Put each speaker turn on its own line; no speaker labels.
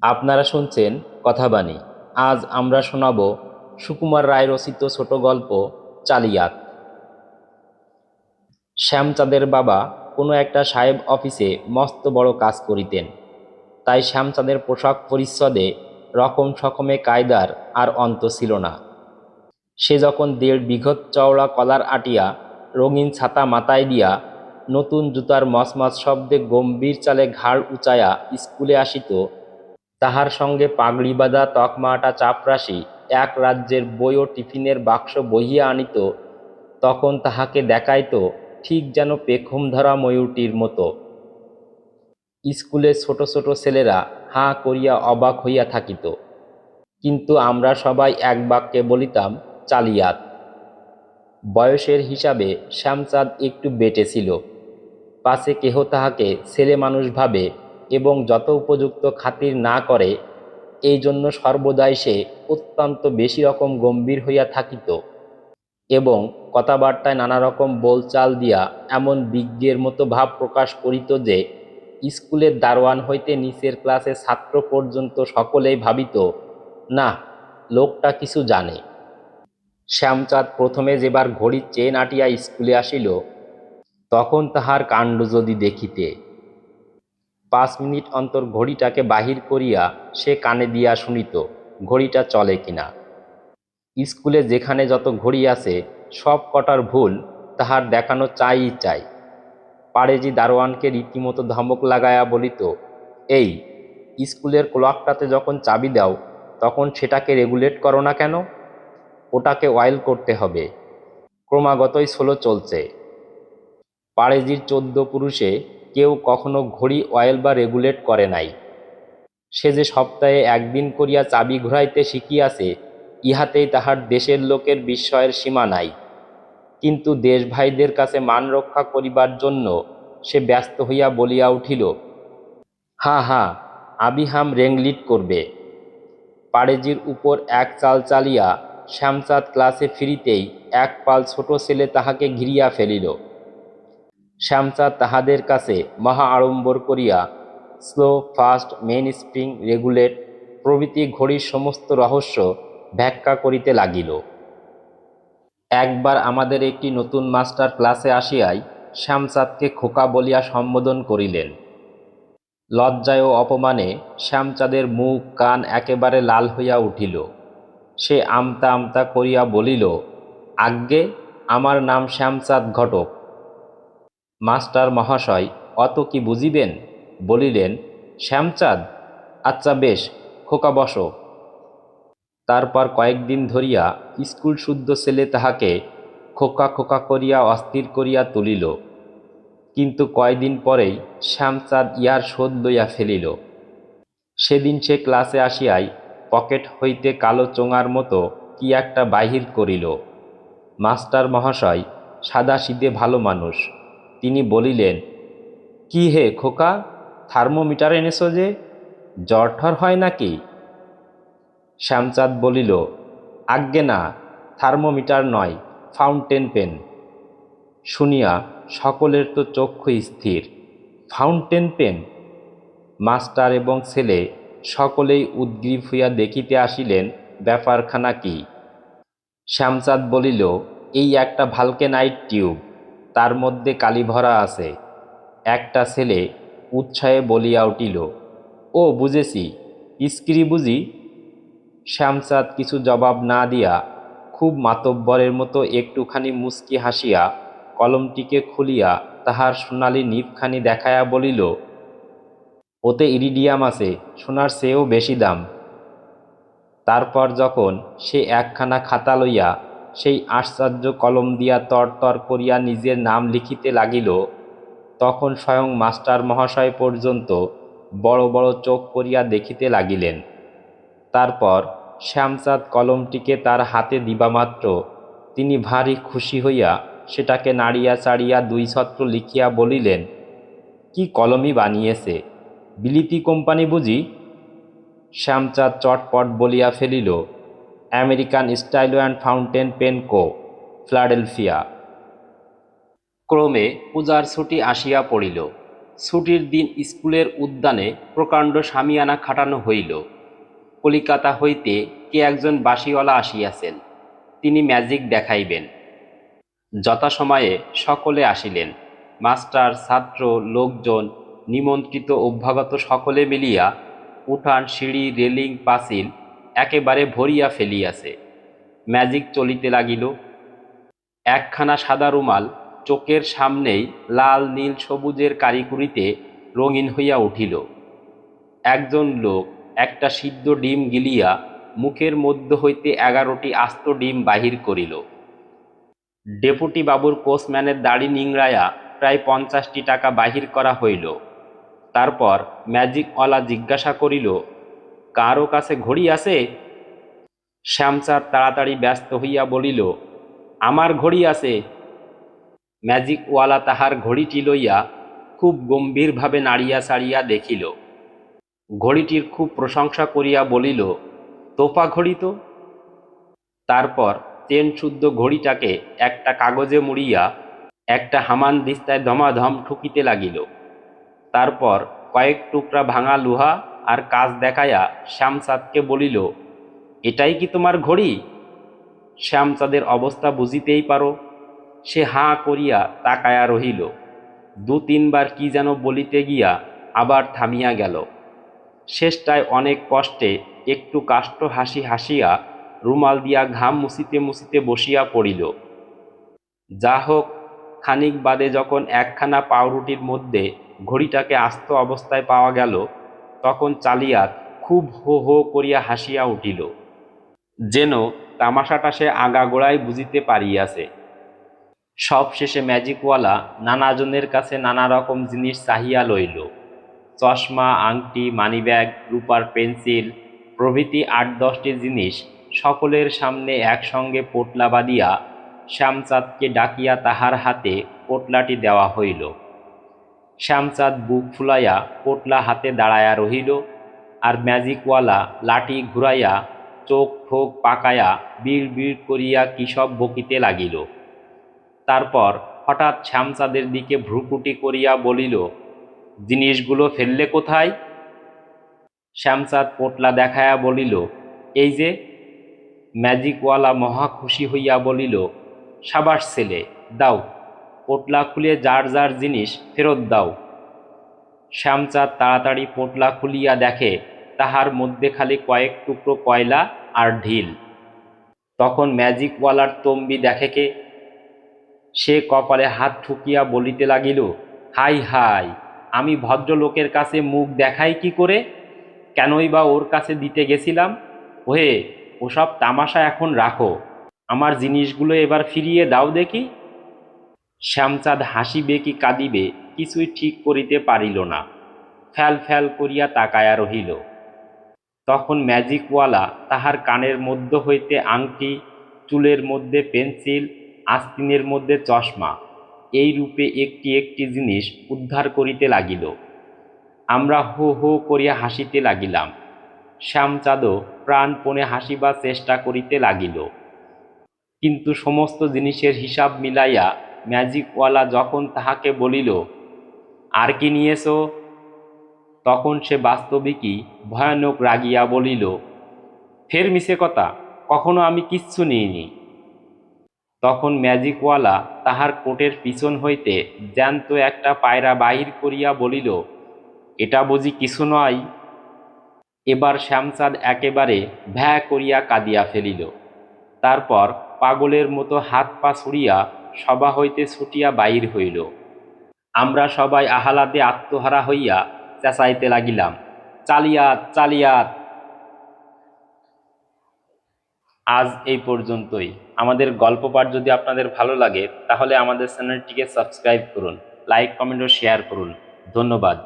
আপনারা শুনছেন কথাবাণী। আজ আমরা শোনাব সুকুমার রায় রচিত ছোট গল্প চালিয়াত। শ্যামচাঁদের বাবা কোনো একটা সাহেব অফিসে মস্ত বড় কাজ করিতেন। তাই শ্যামচাঁদের পোশাক পরিচ্ছদে রকম সকমে কায়দার আর অন্ত ছিল না। সে যখন 1.5 বিঘত চওড়া কলার আটিয়া, রঙিন ছাতা মাথায় দিয়া, নতুন জুতার মচমচ শব্দে গম্ভীর চালে ঘাড় উঁচাইয়া স্কুলে আসিত, তাহার সঙ্গে পাগড়ি বাঁধা তকমাটা চাপরাশি এক রাজ্যের বই ও টিফিনের বাক্স বহিয়া আনিত, তখন তাহাকে দেখাইত ঠিক যেন পেখম ধরা ময়ূরটির মতো। স্কুলে ছোট ছোট ছেলেরা হাঁ করিয়া অবাক হইয়া থাকিত, কিন্তু আমরা সবাই এক বাক্যে বলিতাম চালিয়াত। বয়সের হিসাবে শ্যামচাঁদ একটু বেটে ছিল, পাছে কেহ তাহাকে ছেলে মানুষ ভাবে এবং যত উপযুক্ত খাতির না করে, এই জন্য সর্বদাই সে অত্যন্ত বেশি রকম গম্ভীর হইয়া থাকিত এবং কথাবার্তায় নানা রকম বোলচাল দিয়া এমন বিজ্ঞের মতো ভাব প্রকাশ করিত যে স্কুলের দারোয়ান হইতে নিচের ক্লাসের ছাত্র পর্যন্ত সকলেই ভাবিত, না, লোকটা কিছু জানে। শ্যামচাঁদ প্রথমে যেবার ঘড়ির চেন আটিয়া স্কুলে আসিল, তখন তাহার কাণ্ড যদি দেখিতে! 5 মিনিট অন্তর ঘড়িটাকে বাহির করিয়া সে কানে দিয়া শুনিত ঘড়িটা চলে কিনা। স্কুলে যেখানে যত ঘড়ি আছে সব কটার ভুল তাহার দেখানো চাই। পাড়েজি দারোয়ানকে রীতিমতো ধমক লাগাইয়া বলিত, এই, স্কুলের ক্লকটাতে যখন চাবি দাও তখন সেটাকে রেগুলেট করো না কেন? ওটাকে অয়েল করতে হবে, ক্রমাগতই স্লো চলছে। পাড়েজির 14 পুরুষে কেউ কখনো ঘড়ি অয়েল বা রেগুলেট করে নাই। সে যে সপ্তাহে একদিন করিয়া চাবি ঘুরাইতে শিখিয়াছে, ইহাতেই তাহার দেশের লোকের বিস্ময়ের সীমা নাই। কিন্তু দেশ ভাইদের কাছে মান রক্ষা করিবার জন্য সে ব্যস্ত হইয়া বলিয়া উঠিল, হ্যাঁ হ্যাঁ, আবি হাম রেংলিট করবে। পাড়েজির উপর এক চাল চালিয়া শ্যামচাঁদ ক্লাসে ফিরিতেই এক পাল ছোট ছেলে তাহাকে ঘিরিয়া ফেলিল। শ্যামচাঁদ তাহাদের কাছে মহা আড়ম্বর করিয়া slow, fast, main spring, regulate প্রভৃতি ঘড়ির সমস্ত রহস্য ব্যাখ্যা করিতে লাগিল। একবার আমাদের একটি নতুন মাস্টার ক্লাসে আসিয়াই শ্যামচাঁদকে খোকা বলিয়া সম্বোধন করিলেন। লজ্জায় ও অপমানে শ্যামচাঁদের মুখ কান একেবারে লাল হইয়া উঠিল। সে আমতা আমতা করিয়া বলিল, আজ্ঞে, আমার নাম শ্যামচাঁদ ঘটক। মাস্টার মহাশয় অত কি বুঝিবেন, বলিলেন, শ্যামচাঁদ, আচ্ছা বেশ, খোকা বসো। তারপর কয়েকদিন ধরিয়া স্কুল শুদ্ধ ছেলে তাহাকে খোকা খোকা করিয়া অস্থির করিয়া তুলিল। কিন্তু কয়দিন পরেই শ্যামচাঁদ ইহার শোধ লইয়া ফেলিল। সেদিন সে ক্লাসে আসিয়াই পকেট হইতে কালো চোঙার মতো কি একটা বাহির করিল। মাস্টার মহাশয় সাদাসিধে ভালো মানুষ, তিনি বলিলেন, কি হে খোকা, থার্মোমিটার এনেছ যে, জ্বর ঠর হয় নাকি? শ্যামচাঁদ বলিল, আজ্ঞে না, থার্মোমিটার নয়, ফাউন্টেন পেন। শুনিয়া সকলের তো চক্ষু স্থির। Fountain pen! মাস্টার এবং ছেলে সকলেই উদ্গ্রীব হইয়া দেখিতে আসিলেন ব্যাপারখানা কি। শ্যামচাঁদ বলিল, এই একটা ভালকেনাইট টিউব, তার মধ্যে কালি ভরা আছে। একটা ছেলে উৎসাহে বলিয়া উঠিল, ও বুঝেছি, ইস্কিরি বুঝি? শ্যামচাঁদ কিছু জবাব না দিয়া খুব মাতব্বরের মতো একটুখানি মুচকি হাসিয়া কলমটিকে খুলিয়া তাহার সোনালি নিবখানি দেখাইয়া বলিল, ওতে ইরিডিয়াম আছে, সোনার চেয়েও বেশি দাম। তারপর যখন সে একখানা খাতা লইয়া সেই আশ্চর্য কলম দিয়া তরতর করিয়া নিজের নাম লিখিতে লাগিল, তখন স্বয়ং মাস্টার মহাশয় পর্যন্ত বড় বড় চোখ করিয়া দেখিতে লাগিলেন। তারপর শ্যামচাঁদ কলমটিকে তার হাতে দিবামাত্র তিনি ভারী খুশি হইয়া সেটাকে নাড়িয়া চাড়িয়া 2 ছত্র লিখিয়া বলিলেন, কি কলমই বানিয়েছে, বিলিতি কোম্পানি বুঝি? শ্যামচাঁদ চটপট বলিয়া ফেলিল, American stylo and fountain pen co, Philadelphia. ক্রমে পূজার ছুটি আসিয়া পড়িল। ছুটির দিন স্কুলের উদ্যানে প্রকাণ্ড শামিয়ানা খাটানো হইল। কলিকাতা হইতে কে একজন বাঁশিওয়ালা আসিয়াছেন, তিনি ম্যাজিক দেখাইবেন। যথাসময়ে সকলে আসিলেন। মাস্টার, ছাত্র, লোকজন, নিমন্ত্রিত অভ্যাগত সকলে মিলিয়া উঠান, সিঁড়ি, রেলিং, পাঁচিল একেবারে ভরিয়া ফেলিয়াছে। ম্যাজিক চলিতে লাগিল। একখানা সাদা রুমাল চোখের সামনেই লাল, নীল, সবুজের কারিকুরিতে রঙিন হইয়া উঠিল। একজন লোক একটা সিদ্ধ ডিম গিলিয়া মুখের মধ্য হইতে 11টি আস্ত ডিম বাহির করিল। ডেপুটি বাবুর কোচম্যানের দাড়ি নিংড়াইয়া প্রায় 50টি টাকা বাহির করা হইল। তারপর ম্যাজিকওয়ালা জিজ্ঞাসা করিল, কারো কাছে ঘড়ি আছে? শ্যামচাঁদ তাড়াতাড়ি ব্যস্ত হইয়া বলিল, আমার ঘড়ি আছে। ম্যাজিকওয়ালা তাহার ঘড়িটি লইয়া খুব গম্ভীরভাবে নাড়িয়া চাড়িয়া দেখিল। ঘড়িটির খুব প্রশংসা করিয়া বলিল, তোফা ঘড়ি তো। তারপর চেন শুদ্ধ ঘড়িটাকে একটা কাগজে মুড়িয়া একটা হামান দিস্তায় ধমাধম ঠুকিতে লাগিল। তারপর কয়েক টুকরা ভাঙা লোহা আর কাঁচ দেখাইয়া শ্যামচাঁদকে বলিল, এটাই কি তোমার ঘড়ি? শ্যামচাঁদের অবস্থা বুঝিতেই পারো। সে হাঁ করিয়া তাকায়া রহিল। 2-3 বার কি যেন বলিতে গিয়া আবার থামিয়া গেল। শেষটায় অনেক কষ্টে একটু কাষ্ঠ হাসি হাসিয়া রুমাল দিয়া ঘাম মুছিতে মুছিতে বসিয়া পড়িল। যা হোক, খানিক বাদে যখন একখানা পাউরুটির মধ্যে ঘড়িটাকে আস্ত অবস্থায় পাওয়া গেল, তখন চালিয়াত খুব হো হো করিয়া হাসিয়া উঠিল, যেন তামাশাটা সে আগাগোড়াই বুঝিতে পারিয়াছে। সব শেষে ম্যাজিকওয়ালা নানাজনের কাছে নানা রকম জিনিস চাহিয়া লইল। চশমা, আংটি, মানিব্যাগ, রূপার পেন্সিল প্রভৃতি 8-10টি জিনিস সকলের সামনে একসঙ্গে পোটলা বাঁধিয়া শ্যামচাঁদকে ডাকিয়া তাহার হাতে পোটলাটি দেওয়া হইল। শ্যামচাঁদ বুক ফুলাইয়া পোটলা হাতে দাঁড়াইয়া রহিল, আর ম্যাজিকওয়ালা লাঠি ঘুরাইয়া চোখ ঠোক পাকাইয়া বিড় বিড় করিয়া কী সব বকিতে লাগিল। তারপর হঠাৎ শ্যামচাঁদের দিকে ভ্রুকুটি করিয়া বলিল, জিনিসগুলো ফেললে কোথায়? শ্যামচাঁদ পোটলা দেখাইয়া বলিল, এই যে। ম্যাজিকওয়ালা মহা খুশি হইয়া বলিল, সাবাস ছেলে, দাও, পোটলা খুলে যার যার জিনিস ফেরত দাও। শ্যামচাঁদ তাড়াতাড়ি পোটলা খুলিয়া দেখে তাহার মধ্যে খালি কয়েক টুকরো কয়লা আর ঢিল। তখন ম্যাজিকওয়ালার তম্বি দেখে কে? সে কপালে হাত ঠুকিয়া বলিতে লাগিল, হাই হাই, আমি ভদ্রলোকের কাছে মুখ দেখাই কি করে? কেনই বা ওর কাছে দিতে গেছিলাম? ওহে, ওসব তামাশা এখন রাখো, আমার জিনিসগুলো এবার ফিরিয়ে দাও দেখি। শ্যামচাঁদ হাসিবে কি কাঁদিবে কিছুই ঠিক করিতে পারিল না, ফ্যাল ফ্যাল করিয়া তাকায়া রহিল। তখন ম্যাজিকওয়ালা তাহার কানের মধ্য হইতে আংটি, চুলের মধ্যে পেন্সিল, আস্তিনের মধ্যে চশমা, এই রূপে একটি একটি জিনিস উদ্ধার করিতে লাগিল। আমরা হো হো করিয়া হাসিতে লাগিলাম। শ্যামচাঁদও প্রাণপণে হাসিবার চেষ্টা করিতে লাগিল। কিন্তু সমস্ত জিনিসের হিসাব মিলাইয়া ম্যাজিকওয়ালা যখন তাহাকে বলিল, আর কি নিয়েছ? তখন সে বাস্তবিকই ভয়ানক রাগিয়া বলিল, ফের মিছে কথা, কখনো আমি কিচ্ছু নিইনি। তখন ম্যাজিকওয়ালা তাহার কোটের পিছন হইতে জ্যান্ত একটা পায়রা বাহির করিয়া বলিল, এটা বুঝি কিছু নয়? এবার শ্যামচাঁদ একেবারে ভ্যা করিয়া কাঁদিয়া ফেলিল। তারপর পাগলের মতো হাত পা ছুড়িয়া সভা হইতে ছুটিয়া বাহির হইল। আমরা সবাই আহ্লাদে আত্মহারা হইয়া চেঁচাইতে লাগিলাম, চালিয়াত, চালিয়াত। আজ এই পর্যন্তই। আমাদের গল্প পাঠ যদি আপনাদের ভালো লাগে তাহলে আমাদের চ্যানেলটিকে সাবস্ক্রাইব করুন, লাইক, কমেন্ট ও শেয়ার করুন। ধন্যবাদ।